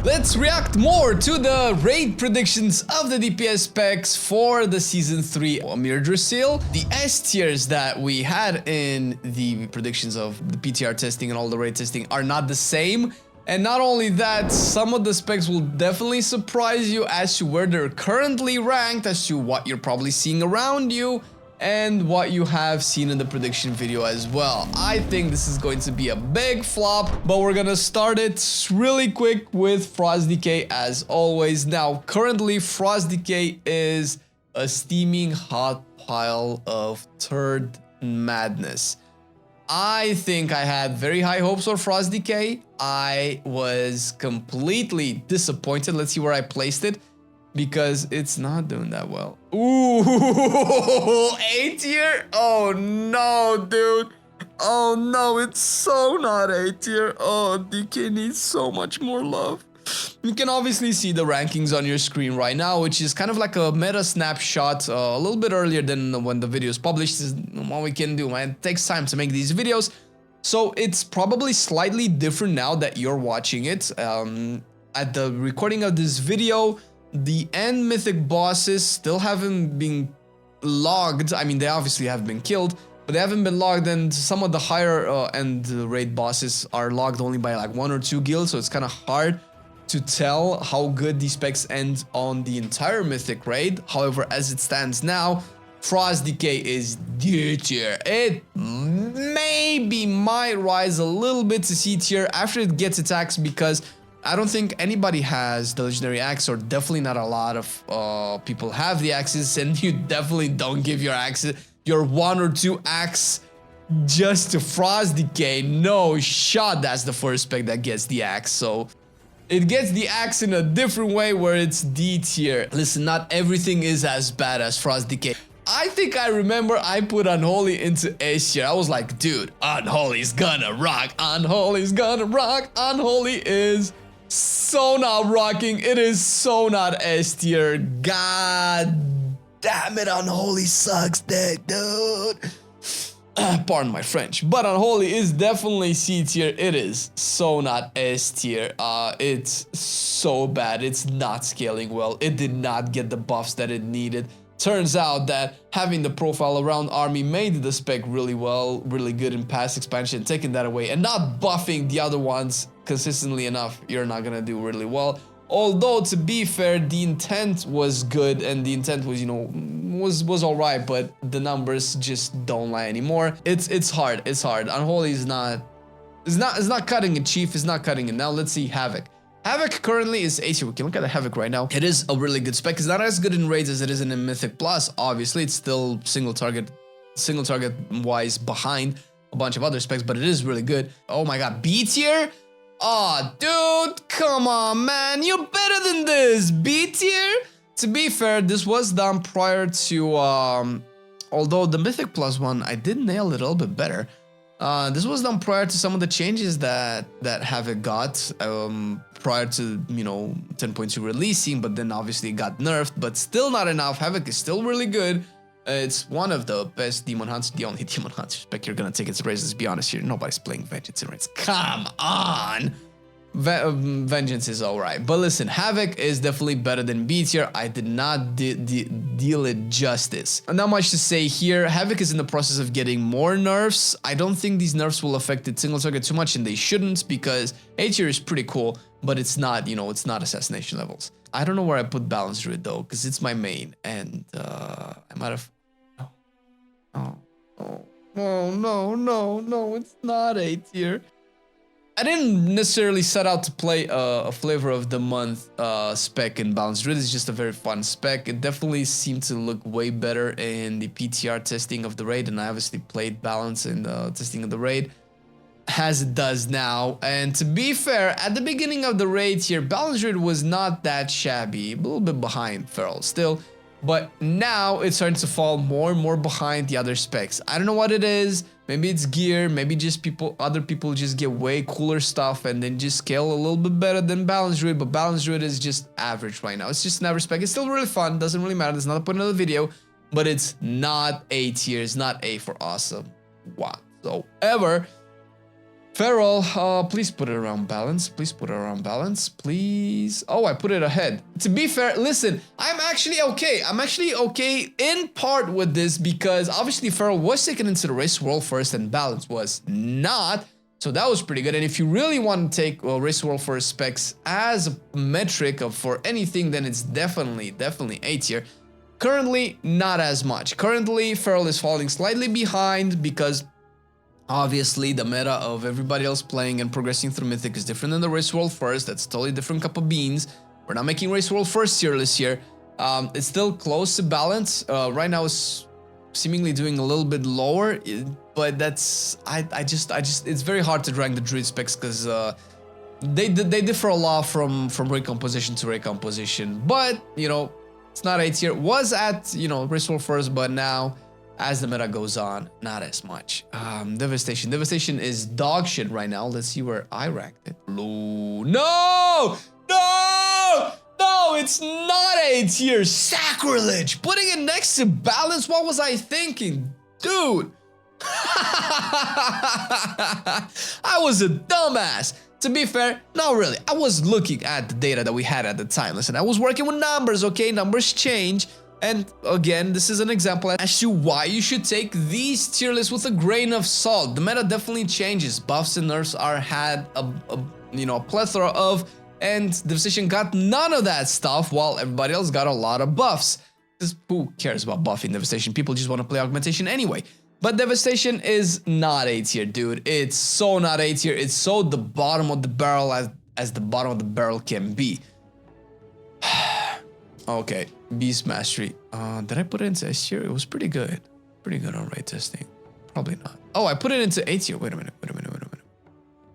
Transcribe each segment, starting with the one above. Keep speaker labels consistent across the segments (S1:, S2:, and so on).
S1: Let's react more to the raid predictions of the DPS specs for the Season 3 Yggdrasil. The S tiers that we had in the predictions of the PTR testing and all the raid testing are not the same. And not only that, some of the specs will definitely surprise you as to where they're currently ranked, as to what you're probably seeing around you, and what you have seen in the prediction video as well. I think this is going to be a big flop, but we're gonna start it really quick with Frost Decay as always. Now, currently, Frost Decay is a steaming hot pile of turd madness. I think I had very high hopes for Frost Decay. I was completely disappointed. Let's see where I placed it, because it's not doing that well. Ooh, A tier? Oh no, dude. Oh no, it's so not A tier. Oh, DK needs so much more love. You can obviously see the rankings on your screen right now, which is kind of like a meta snapshot, a little bit earlier than when the video is published. This is what we can do, man. It takes time to make these videos. So it's probably slightly different now that you're watching it. At the recording of this video, the end mythic bosses still haven't been logged. I mean, they obviously have been killed, but they haven't been logged, and some of the higher end raid bosses are logged only by like 1 or 2 guilds, so it's kind of hard to tell how good these specs end on the entire mythic raid. However, as it stands now, Frost Decay is D tier. It maybe might rise a little bit to C tier after it gets its axe, because I don't think anybody has the legendary axe, or definitely not a lot of people have the axes, and you definitely don't give your axes, your 1 or 2 axe just to Frost Decay. No shot, that's the first spec that gets the axe. So it gets the axe in a different way where it's D tier. Listen, not everything is as bad as Frost Decay. I think I remember I put Unholy into S tier. I was like, dude, Unholy's gonna rock. Unholy's gonna rock. Unholy is so not rocking. It is so not S tier. God damn it, Unholy sucks dick, dude. Pardon my French, but Unholy is definitely C tier. It is so not S tier. It's so bad. It's not scaling well. It did not get the buffs that it needed. Turns out that having the profile around army made the spec really well, really good in past expansion. Taking that away and not buffing the other ones consistently enough, you're not gonna do really well. Although, to be fair, the intent was good, and the intent was, you know, was all right, but the numbers just don't lie anymore. It's hard. It's hard. Unholy is not cutting it, Chief. It's not cutting it. Now let's see Havoc. Havoc currently is A tier. We can look at the Havoc right now. It is a really good spec. It's not as good in raids as it is in Mythic Plus. Obviously, it's still single target wise behind a bunch of other specs, but it is really good. Oh my god, B tier? Oh, dude, come on, man. You're better than this. B tier? To be fair, this was done prior to, although the Mythic Plus one, I did nail it a little bit better. This was done prior to some of the changes that Havoc got, prior to, you know, 10.2 releasing, but then obviously it got nerfed, but still not enough. Havoc is still really good. It's one of the best Demon Hunters, the only Demon Hunter spec you're gonna take its raids. Let's be honest here, nobody's playing Vengeance in raids. Come on! Vengeance is alright, but listen, Havoc is definitely better than B tier. I did not deal it justice. Not much to say here. Havoc is in the process of getting more nerfs. I don't think these nerfs will affect its single target too much, and they shouldn't, because A tier is pretty cool, but it's not, you know, it's not assassination levels. I don't know where I put Balance Druid though, because it's my main, and I might have. No, it's not A tier. I didn't necessarily set out to play a flavor of the month spec in Balance Druid. It's just a very fun spec. It definitely seemed to look way better in the PTR testing of the raid, and I obviously played Balance in the testing of the raid, as it does now. And to be fair, at the beginning of the raid here, Balance Druid was not that shabby, a little bit behind Feral still. But now it's starting to fall more and more behind the other specs. I don't know what it is. Maybe it's gear. Maybe just other people just get way cooler stuff and then just scale a little bit better than Balance Druid. But Balance Druid is just average right now. It's just an average spec. It's still really fun. Doesn't really matter. There's not a point in the video. But it's not A tier. It's not A for awesome whatsoever. Feral, please put it around balance. Please put it around balance. Please. Oh, I put it ahead. To be fair, listen, I'm actually okay. I'm actually okay in part with this because obviously Feral was taken into the race world first and balance was not. So that was pretty good. And if you really want to take race world first specs as a metric for anything, then it's definitely A tier. Currently, not as much. Currently, Feral is falling slightly behind because obviously, the meta of everybody else playing and progressing through Mythic is different than the Race World First. That's a totally different cup of beans. We're not making Race World First tier list here. It's still close to balance. Right now, it's seemingly doing a little bit lower, but that's I just it's very hard to rank the Druid specs because they differ a lot from recomposition to recomposition. But you know, it's not A tier. Was at Race World First, but now, as the meta goes on, not as much. Devastation. Devastation is dog shit right now. Let's see where I ranked it. No! No! No! It's not A tier. Sacrilege! Putting it next to balance? What was I thinking? Dude! I was a dumbass. To be fair, not really. I was looking at the data that we had at the time. Listen, I was working with numbers, okay? Numbers change. And again, this is an example as to why you should take these tier lists with a grain of salt. The meta definitely changes. Buffs and nerfs are had a plethora of, and Devastation got none of that stuff, while everybody else got a lot of buffs. Because who cares about buffing Devastation? People just want to play Augmentation anyway. But Devastation is not A tier, dude. It's so not A tier. It's so the bottom of the barrel as the bottom of the barrel can be. Okay, Beast Mastery. Did I put it into S tier? It was pretty good. Pretty good on raid testing. Probably not. Oh, I put it into A tier. Wait a minute.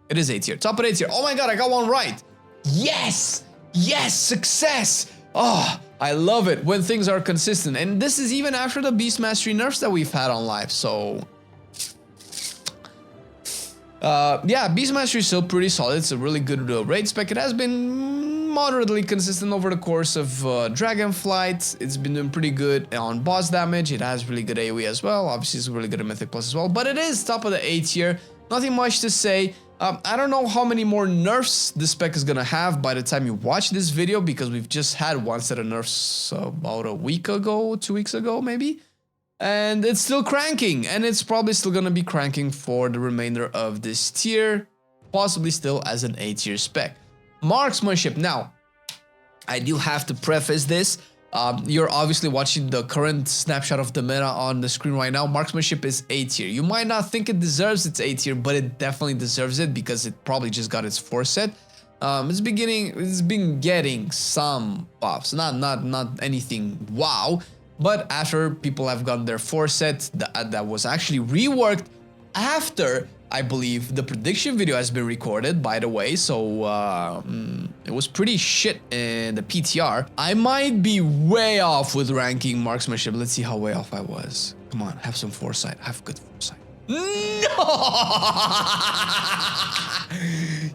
S1: It is A tier. Top of A tier. Oh my god, I got one right. Yes! Yes! Success! Oh, I love it when things are consistent. And this is even after the Beast Mastery nerfs that we've had on live. So, yeah, Beast Mastery is still pretty solid. It's a really good raid spec. It has been moderately consistent over the course of Dragonflight. It's been doing pretty good on boss damage. It has really good AoE as well. Obviously, it's really good at Mythic Plus as well. But it is top of the A tier. Nothing much to say. I don't know how many more nerfs this spec is gonna have by the time you watch this video, because we've just had one set of nerfs about a week ago, 2 weeks ago maybe. And it's still cranking, and it's probably still gonna be cranking for the remainder of this tier, possibly still as an A tier spec. Marksmanship. Now, I do have to preface this. You're obviously watching the current snapshot of the meta on the screen right now. Marksmanship is A tier. You might not think it deserves its A tier, but it definitely deserves it because it probably just got its 4 set. It's been getting some buffs, not anything wow, but after people have gotten their 4 set, that was actually reworked after, I believe, the prediction video has been recorded, by the way, so it was pretty shit in the PTR. I might be way off with ranking marksmanship. Let's see how way off I was. Come on, have some foresight. Have good foresight. No!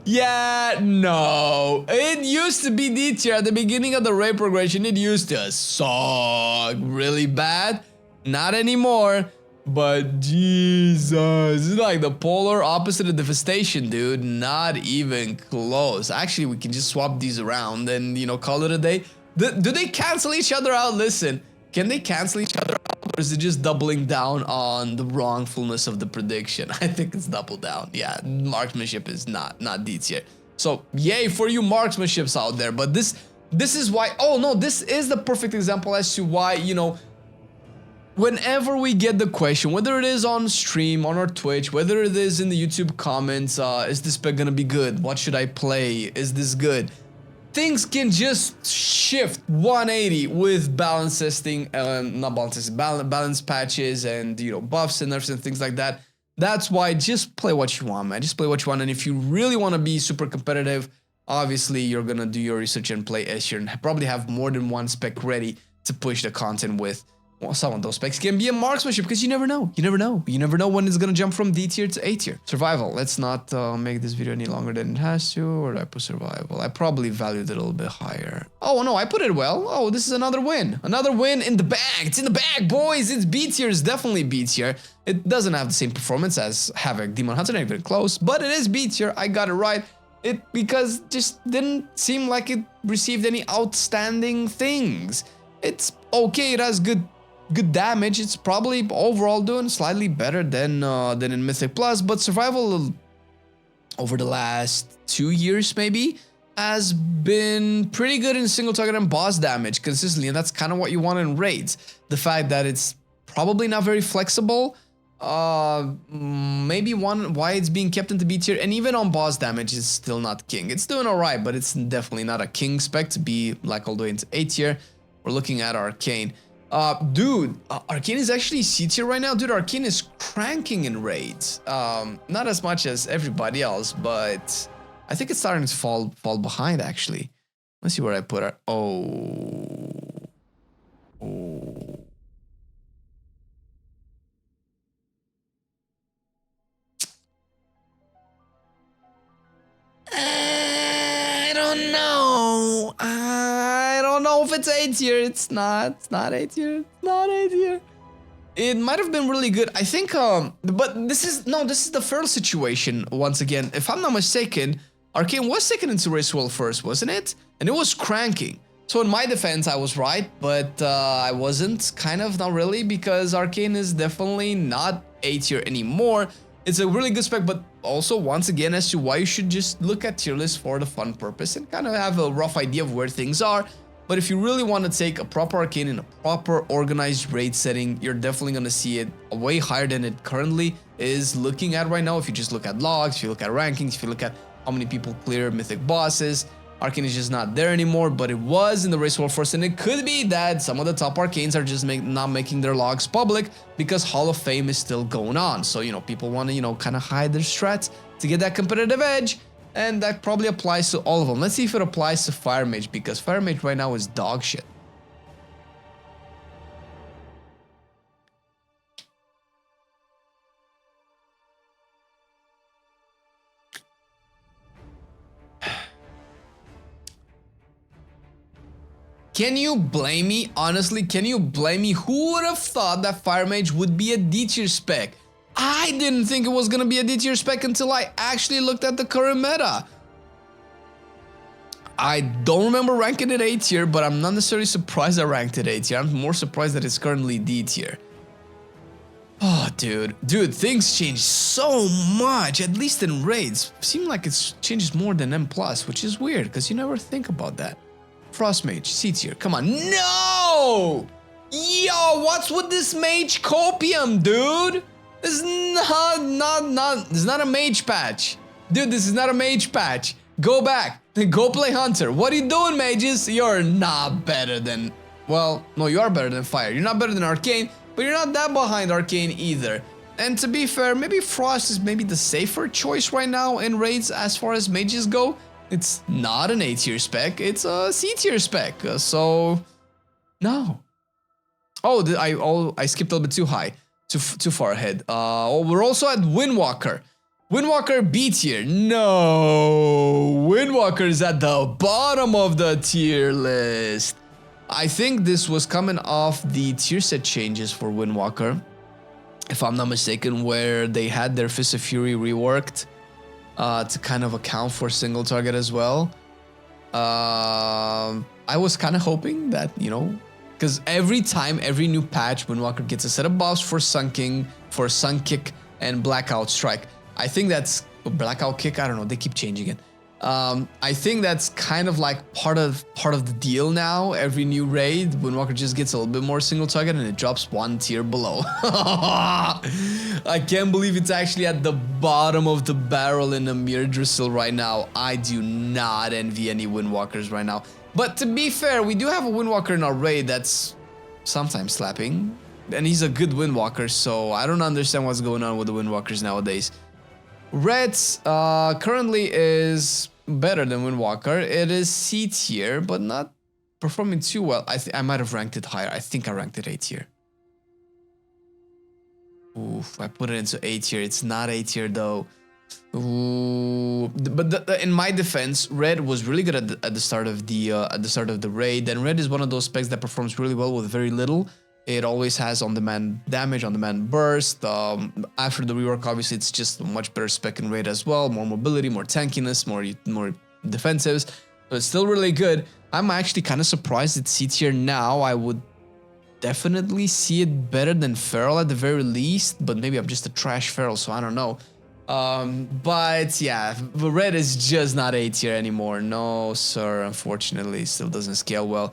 S1: Yeah, no. It used to be D tier at the beginning of the raid progression. It used to suck really bad. Not anymore. But Jesus, it's like the polar opposite of devastation, dude. Not even close. Actually, we can just swap these around and, call it a day. Do they cancel each other out? Listen, can they cancel each other out? Or is it just doubling down on the wrongfulness of the prediction? I think it's double down. Yeah, marksmanship is not D tier. So, yay for you marksmanships out there. But this is why, oh no, this is the perfect example as to why, whenever we get the question, whether it is on stream, on our Twitch, whether it is in the YouTube comments, is this spec gonna be good? What should I play? Is this good? Things can just shift 180 with balance testing, not balance testing, balance patches and, buffs and nerfs and things like that. That's why just play what you want, man. Just play what you want. And if you really want to be super competitive, obviously you're gonna do your research and play S tier and probably have more than one spec ready to push the content with. well, some of those specs can be a marksmanship because you never know. You never know. You never know when it's gonna jump from D tier to A tier. Survival. Let's not make this video any longer than it has to. Or did I put survival? I probably valued it a little bit higher. Oh no, I put it well. Oh, this is another win. Another win in the bag. It's in the bag, boys. It's B tier. It's definitely B tier. It doesn't have the same performance as Havoc, Demon Hunter, not even close, but it is B tier. I got it right. It because just didn't seem like it received any outstanding things. It's okay. It has good damage. It's probably overall doing slightly better than in Mythic Plus, but survival over the last 2 years maybe has been pretty good in single target and boss damage consistently, and that's kind of what you want in raids. The fact that it's probably not very flexible, maybe why it's being kept into B tier, and even on boss damage it's still not king. It's doing alright, but it's definitely not a king spec to be like all the way into A tier. We're looking at Arcane. Dude, Arcane is actually C tier right now. Dude, Arcane is cranking in raids. Not as much as everybody else, but I think it's starting to fall behind actually. Let's see where I put it. Oh. I don't know. I don't know if it's A tier. It's not A tier. It's not A tier. It might have been really good. I think, but this is the Feral situation once again. If I'm not mistaken, Arcane was taken into Race World first, wasn't it? And it was cranking. So in my defense, I was right, but I wasn't. Kind of, not really, because Arcane is definitely not A tier anymore. It's a really good spec, but also, once again, as to why you should just look at tier lists for the fun purpose and kind of have a rough idea of where things are. But if you really want to take a proper Arcane in a proper organized raid setting, you're definitely going to see it way higher than it currently is looking at right now. If you just look at logs, if you look at rankings, if you look at how many people clear mythic bosses, Arcane is just not there anymore, but it was in the race world first, and it could be that some of the top Arcanes are just not making their logs public because Hall of Fame is still going on. So, you know, people want to, you know, kind of hide their strats to get that competitive edge, and that probably applies to all of them. Let's see if it applies to Fire Mage, because Fire Mage right now is dog shit. Can you blame me? Honestly, can you blame me? Who would have thought that Fire Mage would be a D tier spec? I didn't think it was gonna be a D tier spec until I actually looked at the current meta. I don't remember ranking it A tier, but I'm not necessarily surprised I ranked it A tier. I'm more surprised that it's currently D tier. Oh, dude, things change so much, at least in raids. Seems like it changes more than M+, which is weird, because you never think about that. Frost Mage, C tier, come on. No! Yo, what's with this Mage copium, dude? This is this is not a Mage patch. Dude, this is not a Mage patch. Go back, go play Hunter. What are you doing, Mages? You're not better than, well, no, you are better than Fire. You're not better than Arcane, but you're not that behind Arcane either. And to be fair, maybe Frost is maybe the safer choice right now in raids as far as Mages go. It's not an A tier spec, it's a C tier spec, so no. Oh, I skipped a little bit too high, too far ahead. We're also at Windwalker. Windwalker B tier. No, Windwalker is at the bottom of the tier list. I think this was coming off the tier set changes for Windwalker, if I'm not mistaken, where they had their Fist of Fury reworked. To kind of account for single target as well. I was kind of hoping that, you know, because every new patch, Windwalker gets a set of buffs for Sun King, for Sun Kick, and Blackout Strike. I think that's Blackout Kick. I don't know. They keep changing it. I think that's kind of like part of the deal now. Every new raid, Windwalker just gets a little bit more single target and it drops one tier below. I can't believe it's actually at the bottom of the barrel in Amir Drizzle right now. I do not envy any Windwalkers right now. But to be fair, we do have a Windwalker in our raid that's sometimes slapping. And he's a good Windwalker, so I don't understand what's going on with the Windwalkers nowadays. Reds currently is better than Windwalker. It is C tier, but not performing too well. I might have ranked it higher. I think I ranked it A tier. Oof, I put it into A tier. It's not A tier though. Ooh, but in my defense, red was really good at the start of the raid. And red is one of those specs that performs really well with very little. It always has on-demand damage, on-demand burst. After the rework, obviously, it's just a much better spec in raid as well. More mobility, more tankiness, more defensives. But it's still really good. I'm actually kind of surprised it's C tier now. I would definitely see it better than Feral at the very least. But maybe I'm just a trash Feral, so I don't know. But yeah, red is just not A tier anymore. No, sir. Unfortunately, it still doesn't scale well.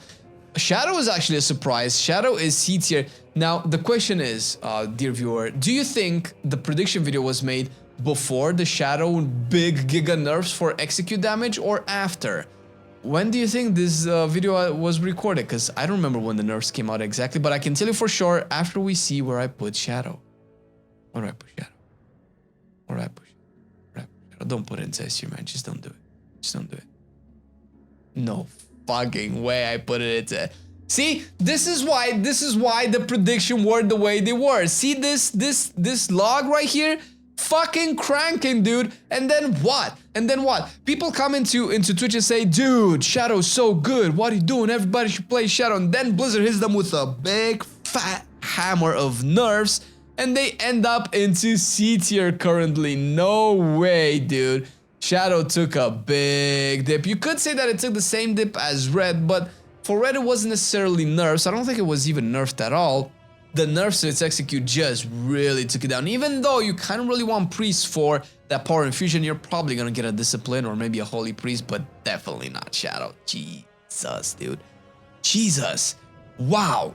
S1: Shadow is actually a surprise. Shadow is C tier. Now, the question is, dear viewer, do you think the prediction video was made before the Shadow big giga nerfs for execute damage or after? When do you think this video was recorded? Because I don't remember when the nerfs came out exactly, but I can tell you for sure after we see where I put Shadow. Where do I put Shadow? Where do I put Shadow? Don't put it in S tier, man. Just don't do it. Just don't do it. No fucking way I put it into. See, this is why the prediction were the way they were. See this log right here? Fucking cranking, dude. And then what? And then what? People come into Twitch and say, dude, Shadow's so good. What are you doing? Everybody should play Shadow. And then Blizzard hits them with a big fat hammer of nerfs. And they end up into C tier currently. No way, dude. Shadow took a big dip. You could say that it took the same dip as red, but for red it wasn't necessarily nerfs. I don't think it was even nerfed at all. The nerfs to its execute just really took it down. Even though you kind of really want priests for that power infusion, you're probably gonna get a discipline or maybe a holy priest, but definitely not Shadow. Jesus, dude. Jesus. Wow.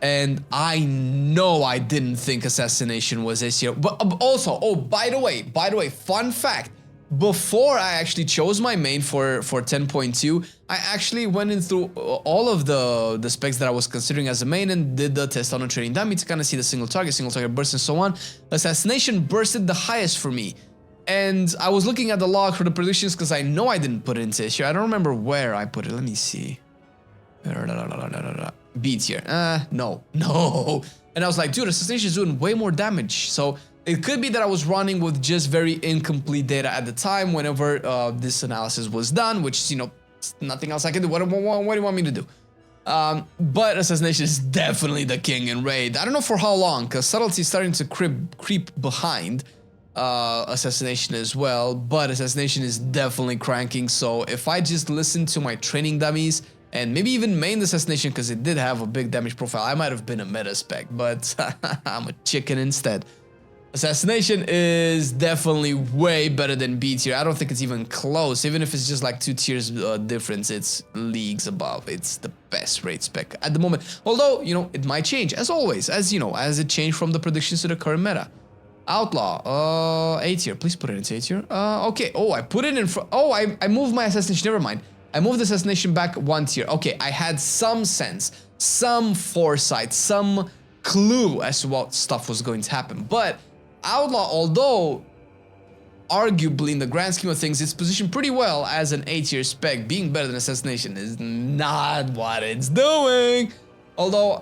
S1: And I know I didn't think assassination was this year. But also, oh, by the way, fun fact. Before I actually chose my main for 10.2, I actually went in through all of the specs that I was considering as a main and did the test on a training dummy to kind of see the single target burst and so on. Assassination bursted the highest for me. And I was looking at the log for the predictions because I know I didn't put it into issue. I don't remember where I put it. Let me see. B tier. No. And I was like, dude, assassination is doing way more damage. So it could be that I was running with just very incomplete data at the time whenever this analysis was done, which, you know, nothing else I can do. What do you want me to do? But assassination is definitely the king in raid. I don't know for how long, because subtlety is starting to creep behind assassination as well. But assassination is definitely cranking. So if I just listen to my training dummies and maybe even main assassination, because it did have a big damage profile, I might have been a meta spec, but I'm a chicken instead. Assassination is definitely way better than B tier. I don't think it's even close. Even if it's just like 2 tiers difference, it's leagues above. It's the best raid spec at the moment. Although, you know, it might change as always, as you know, as it changed from the predictions to the current meta. Outlaw, A tier. Please put it into A tier. Okay. Oh, I put it in front. Oh, I moved my assassination. Never mind. I moved the assassination back 1 tier. Okay, I had some sense, some foresight, some clue as to what stuff was going to happen. But Outlaw, although arguably in the grand scheme of things, it's positioned pretty well as an A tier spec, being better than assassination is not what it's doing. Although,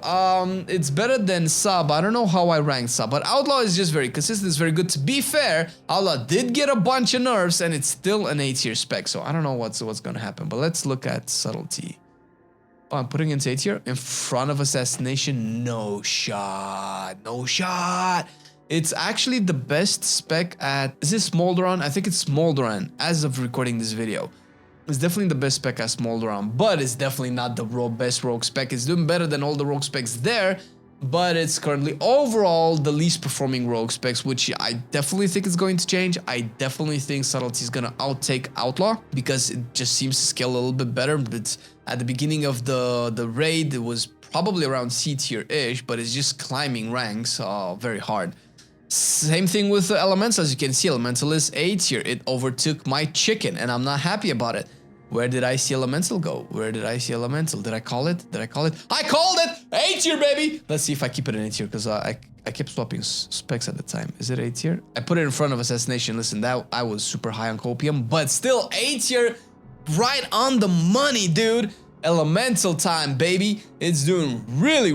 S1: it's better than sub. I don't know how I rank sub, but Outlaw is just very consistent. It's very good. To be fair, Outlaw did get a bunch of nerfs, and it's still an A tier spec. So I don't know what's gonna happen. But let's look at Subtlety. Oh, I'm putting it into A tier in front of assassination. No shot. No shot. It's actually the best spec at, is this Smolderon? I think it's Smolderon as of recording this video. It's definitely the best spec at Smolderon, but it's definitely not the best rogue spec. It's doing better than all the rogue specs there, but it's currently overall the least performing rogue specs, which I definitely think is going to change. I definitely think Subtlety is going to outtake Outlaw because it just seems to scale a little bit better. But at the beginning of the raid, it was probably around C tier-ish, but it's just climbing ranks very hard. Same thing with the Elemental. As you can see, Elemental is A tier. It overtook my chicken, and I'm not happy about it. Where did I see Elemental go? Where did I see Elemental? Did I call it? Did I call it? I called it! A tier, baby! Let's see if I keep it in A tier, because I kept swapping specs at the time. Is it A tier? I put it in front of Assassination. Listen, that I was super high on Copium, but still A tier, right on the money, dude. Elemental time, baby. It's doing really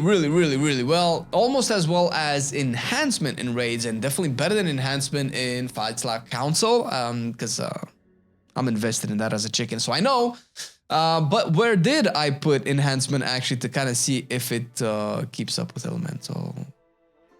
S1: well. Almost as well as enhancement in raids, and definitely better than enhancement in fights like council. Because I'm invested in that as a chicken, so I know. But where did I put enhancement actually to kind of see if it keeps up with elemental?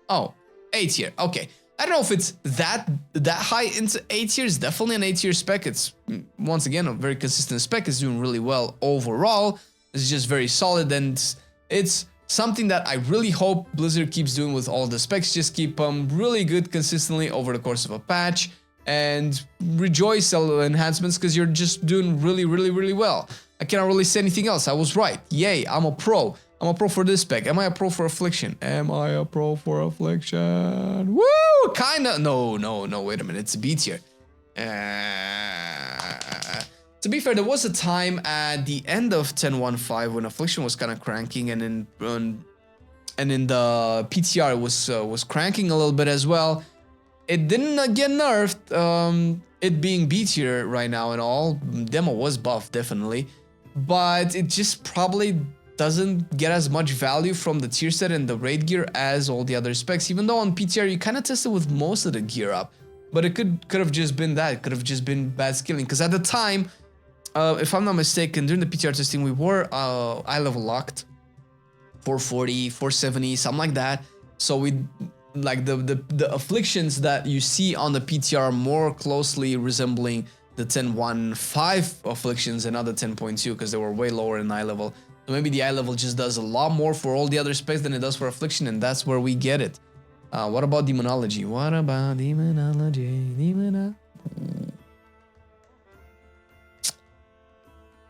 S1: Oh, A tier. Okay. I don't know if it's that high into A tier. It's definitely an A tier spec. It's, once again, a very consistent spec. It's doing really well overall. It's just very solid, and it's something that I really hope Blizzard keeps doing with all the specs. Just keep them really good consistently over the course of a patch, and rejoice enhancements because you're just doing really well. I cannot really say anything else. I was right. Yay, I'm a pro. I'm a pro for this spec. Am I a pro for Affliction? Am I a pro for Affliction? Woo! Kinda. No, wait a minute. It's a B tier. To be fair, there was a time at the end of 10.1.5 when Affliction was kind of cranking, and in the PTR it was cranking a little bit as well. It didn't get nerfed, it being B tier right now and all. Demo was buffed, definitely. But it just probably doesn't get as much value from the tier set and the raid gear as all the other specs, even though on PTR you kind of tested with most of the gear up. But it could have just been that. It could have just been bad skilling. Because at the time, if I'm not mistaken, during the PTR testing, we were eye level locked. 440, 470, something like that. So we, like, the afflictions that you see on the PTR more closely resembling the 10.1.5 afflictions and not the 10.2, because they were way lower in eye level. So maybe the eye level just does a lot more for all the other specs than it does for affliction, and that's where we get it. What about demonology? What about demonology?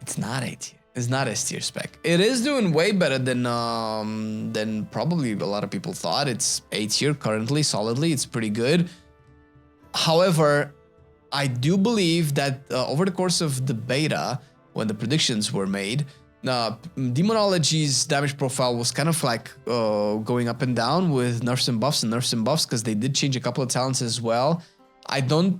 S1: It's not A tier. It's not S tier spec. It is doing way better than probably a lot of people thought. It's A tier currently, solidly. It's pretty good. However, I do believe that over the course of the beta, when the predictions were made, Demonology's damage profile was kind of like going up and down with nerfs and buffs because they did change a couple of talents as well. I don't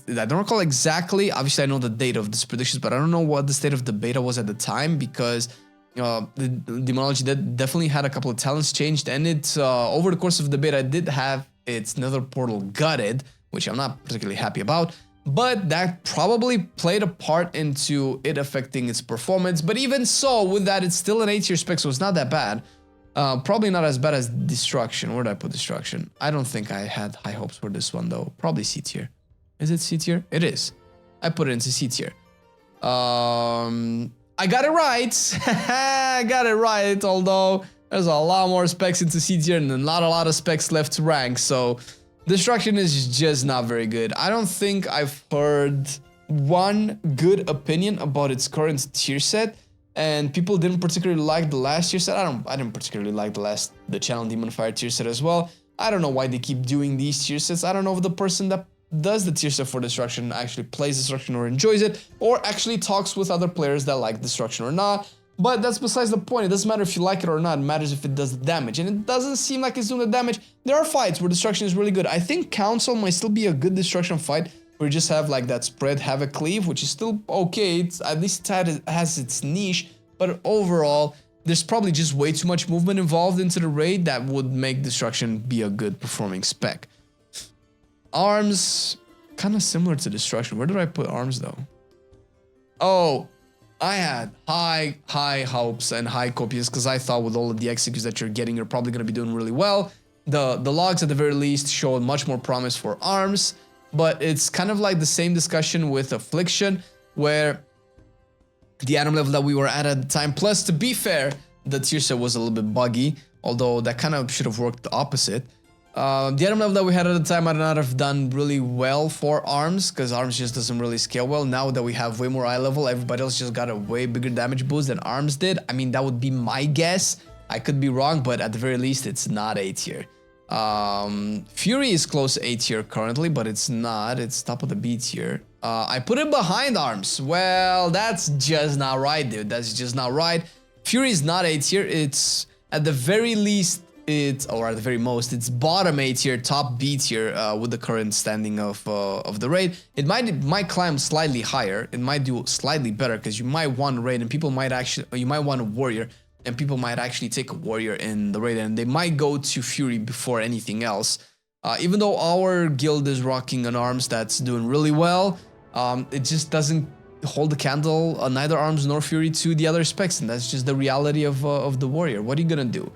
S1: recall exactly. Obviously, I know the date of this predictions, but I don't know what the state of the beta was at the time, because the Demonology definitely had a couple of talents changed, and it over the course of the beta did have its nether portal gutted, which I'm not particularly happy about. But that probably played a part into it affecting its performance. But even so, with that, it's still an A tier spec, so it's not that bad. Probably not as bad as Destruction. Where did I put Destruction? I don't think I had high hopes for this one, though. Probably C tier. Is it C tier? It is. I put it into C tier. I got it right. I got it right, although there's a lot more specs into C tier and not a lot of specs left to rank, so Destruction is just not very good. I don't think I've heard one good opinion about its current tier set, and people didn't particularly like the last tier set. I didn't particularly like the Channel Demon Fire tier set as well. I don't know why they keep doing these tier sets. I don't know if the person that does the tier set for Destruction actually plays Destruction or enjoys it, or actually talks with other players that like Destruction or not. But that's besides the point. It doesn't matter if you like it or not. It matters if it does the damage. And it doesn't seem like it's doing the damage. There are fights where Destruction is really good. I think Council might still be a good Destruction fight, where you just have like that spread Havoc cleave, which is still okay. It's, at least it has its niche. But overall, there's probably just way too much movement involved into the raid that would make Destruction be a good performing spec. Arms, kind of similar to Destruction. Where did I put Arms though? Oh, I had high hopes and high copies, because I thought with all of the executes that you're getting, you're probably going to be doing really well. The logs at the very least showed much more promise for Arms, but it's kind of like the same discussion with Affliction, where the item level that we were at the time, plus to be fair, the tier set was a little bit buggy, although that kind of should have worked the opposite. The item level that we had at the time might not have done really well for Arms, because Arms just doesn't really scale well. Now that we have way more eye level, everybody else just got a way bigger damage boost than Arms did. I mean, that would be my guess. I could be wrong, but at the very least, it's not A tier. Fury is close to A tier currently, but it's not. It's top of the B tier. I put it behind Arms. Well, that's just not right, dude. That's just not right. Fury is not A tier. It's at the very least it's, or at the very most, it's bottom A tier, top B tier with the current standing of the raid. It might climb slightly higher. It might do slightly better because you might want a raid and people might actually, you might want a warrior and people might actually take a warrior in the raid and they might go to Fury before anything else. Even though our guild is rocking an arms that's doing really well, it just doesn't hold the candle, neither arms nor Fury, to the other specs, and that's just the reality of the warrior. What are you gonna do?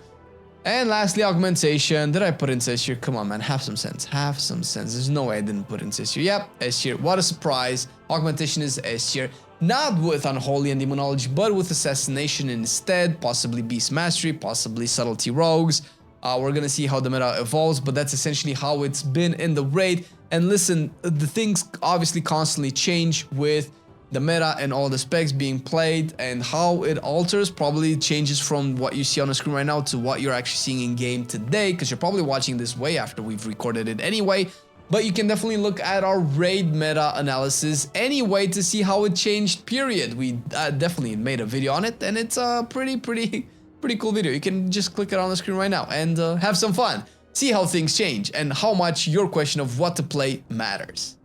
S1: And lastly, Augmentation. Did I put in S tier? Come on, man, have some sense. Have some sense. There's no way I didn't put in S tier. Yep, S tier. What a surprise. Augmentation is S tier. Not with Unholy and Demonology, but with Assassination instead. Possibly Beast Mastery, possibly Subtlety Rogues. We're gonna see how the meta evolves, but that's essentially how it's been in the raid. And listen, the things obviously constantly change with the meta and all the specs being played, and how it alters probably changes from what you see on the screen right now to what you're actually seeing in game today, because you're probably watching this way after we've recorded it anyway. But you can definitely look at our raid meta analysis anyway to see how it changed, period. We definitely made a video on it, and it's a pretty cool video. You can just click it on the screen right now and have some fun. See how things change and how much your question of what to play matters.